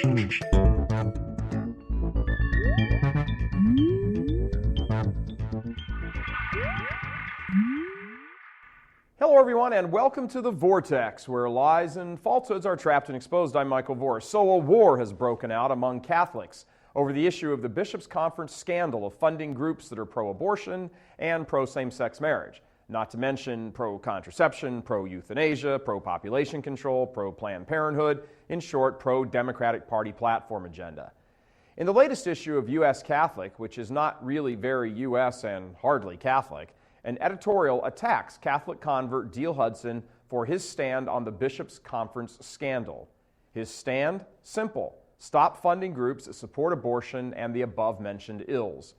Hello everyone, and welcome to The Vortex, where lies and falsehoods are trapped and exposed. I'm Michael Voris. So a war has broken out among Catholics over the issue of the Bishops' Conference scandal of funding groups that are pro-abortion and pro-same-sex marriage, not to mention pro-contraception, pro-euthanasia, pro-population control, pro-Planned Parenthood, in short, pro-Democratic Party platform agenda. In the latest issue of U.S. Catholic, which is not really very U.S. and hardly Catholic, an editorial attacks Catholic convert Diehl Hudson for his stand on the Bishops' Conference scandal. His stand? Simple. Stop funding groups that support abortion and the above-mentioned ills.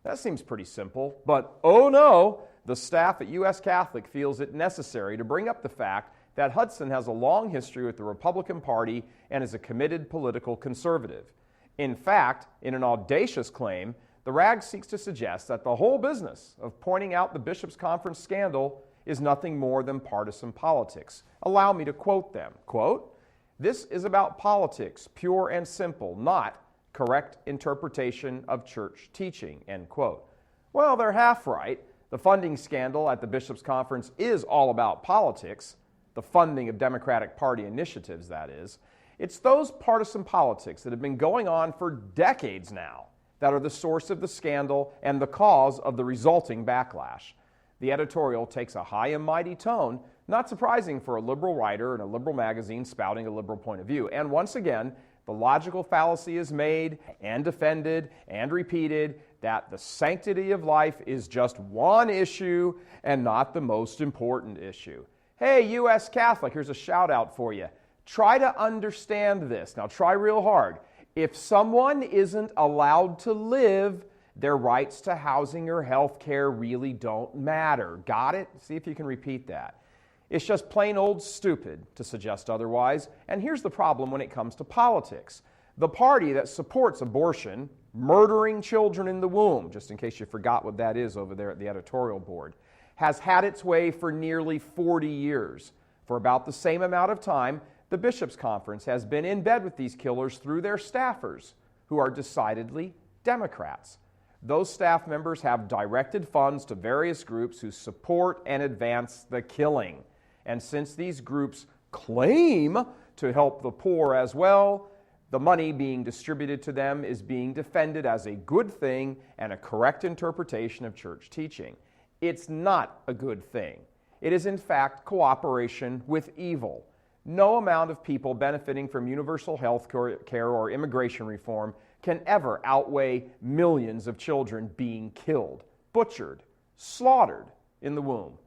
That seems pretty simple, but oh no, the staff at U.S. Catholic feels it necessary to bring up the fact that Hudson has a long history with the Republican Party and is a committed political conservative. In fact, in an audacious claim, the rag seeks to suggest that the whole business of pointing out the Bishops' Conference scandal is nothing more than partisan politics. Allow me to quote them. Quote, "This is about politics, pure and simple, not correct interpretation of church teaching," end quote. Well, they're half right. The funding scandal at the Bishops' Conference is all about politics, the funding of Democratic Party initiatives, that is. It's those partisan politics that have been going on for decades now that are the source of the scandal and the cause of the resulting backlash. The editorial takes a high and mighty tone, not surprising for a liberal writer in a liberal magazine spouting a liberal point of view. And once again, the logical fallacy is made and defended and repeated that the sanctity of life is just one issue and not the most important issue. Hey, U.S. Catholic, here's a shout out for you. Try to understand this. Now try real hard. If someone isn't allowed to live, their rights to housing or health care really don't matter. Got it? See if you can repeat that. It's just plain old stupid to suggest otherwise. And here's the problem when it comes to politics. The party that supports abortion, murdering children in the womb, just in case you forgot what that is over there at the editorial board, has had its way for nearly 40 years. For about the same amount of time, the Bishops' Conference has been in bed with these killers through their staffers, who are decidedly Democrats. Those staff members have directed funds to various groups who support and advance the killing. And since these groups claim to help the poor as well, the money being distributed to them is being defended as a good thing and a correct interpretation of church teaching. It's not a good thing. It is in fact cooperation with evil. No amount of people benefiting from universal health care or immigration reform can ever outweigh millions of children being killed, butchered, slaughtered in the womb.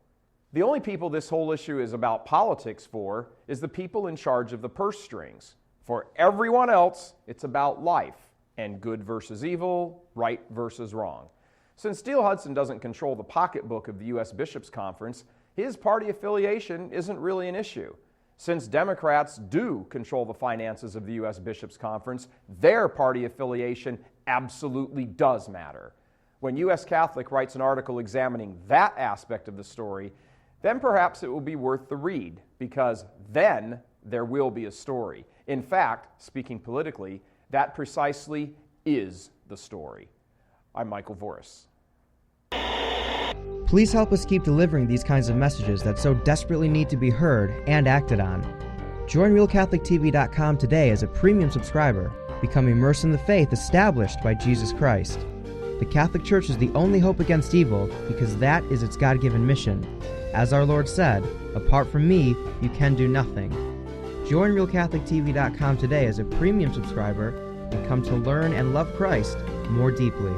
The only people this whole issue is about politics for is the people in charge of the purse strings. For everyone else, it's about life and good versus evil, right versus wrong. Since Diehl Hudson doesn't control the pocketbook of the U.S. Bishops' Conference, his party affiliation isn't really an issue. Since Democrats do control the finances of the U.S. Bishops' Conference, their party affiliation absolutely does matter. When U.S. Catholic writes an article examining that aspect of the story, then perhaps it will be worth the read, because then there will be a story. In fact, speaking politically, that precisely is the story. I'm Michael Voris. Please help us keep delivering these kinds of messages that so desperately need to be heard and acted on. Join RealCatholicTV.com today as a premium subscriber. Become immersed in the faith established by Jesus Christ. The Catholic Church is the only hope against evil because that is its God-given mission. As our Lord said, apart from me, you can do nothing. Join RealCatholicTV.com today as a premium subscriber and come to learn and love Christ more deeply.